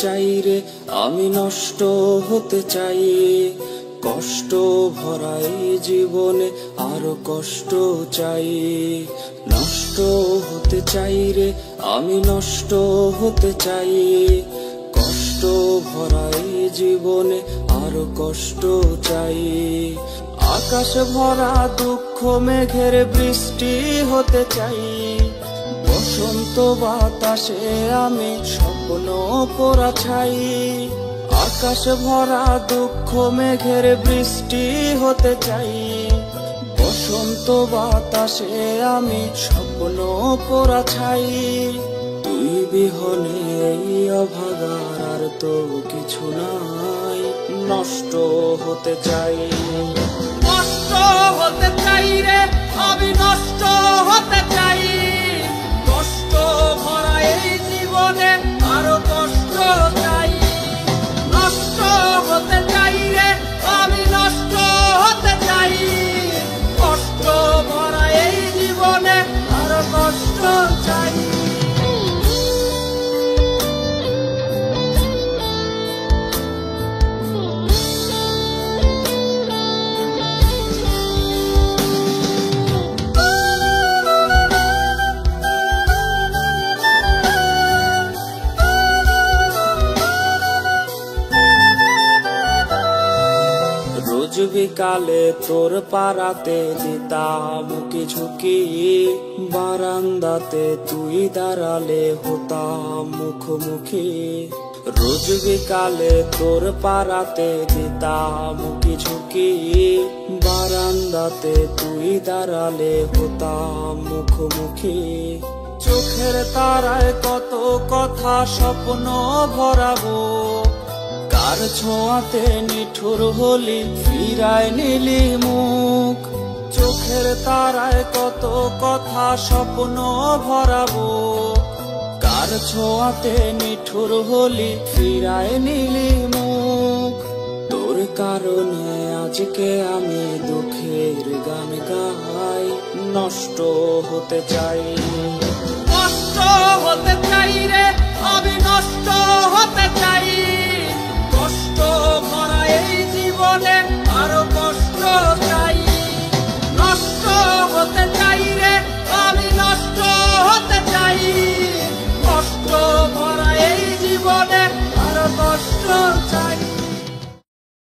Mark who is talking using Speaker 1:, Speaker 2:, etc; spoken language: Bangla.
Speaker 1: চাই রে, আমি নষ্ট হতে চাই। কষ্ট ভরা এই জীবনে আরো কষ্ট চাই। নষ্ট হতে চাই রে, আমি নষ্ট হতে চাই। কষ্ট ভরা এই জীবনে আরো কষ্ট চাই। আকাশ ভরা দুঃখ মেঘের বৃষ্টি হতে চাই। বসন্ত বাতাসে আমি স্বপ্ন পোড়া ছাই। আকাশ ভরা দুঃখ মেঘের বৃষ্টি হতে চাই। বসন্ত বাতাসে আমি স্বপ্ন পোড়া ছাই। তুই বিহনে এই অভাগার আর তো কিছু নাই। নষ্ট হতে চাই,
Speaker 2: নষ্ট হতে চাই রে, আমি নষ্ট হতে চাই। কষ্ট ভরা এই জীবনে আরো কষ্ট চাই। নষ্ট হতে চাই রে, আমি নষ্ট হতে চাই। কষ্ট ভরা এই জীবনে আরো কষ্ট চাই।
Speaker 1: রোজ বিকালে তোর পাড়াতে দিতাম কি ঝুঁকি। বারান্দাতে তুই দাঁড়ালে হতাম মুখোমুখি। রোজ বিকালে তোর পাড়াতে দিতাম কি ঝুঁকি। বারান্দাতে তুই দাঁড়ালে হতাম মুখোমুখি। চোখের তারায় কত কথা স্বপ্ন ভরাবো। কার ছোঁয়াতে নিঠুর হলি ফিরায় নিলি মুখ। চোখের তারায় কত কথা স্বপ্ন ভরাবো। কার ছোঁয়াতে নিঠুর হলি ফিরায় নিলি মুখ। তোর কারণে আজকে আমি দুঃখের গান গাই। নষ্ট হতে চাই,
Speaker 2: নষ্ট হতে চাই রে, আমি নষ্ট হতে চাই।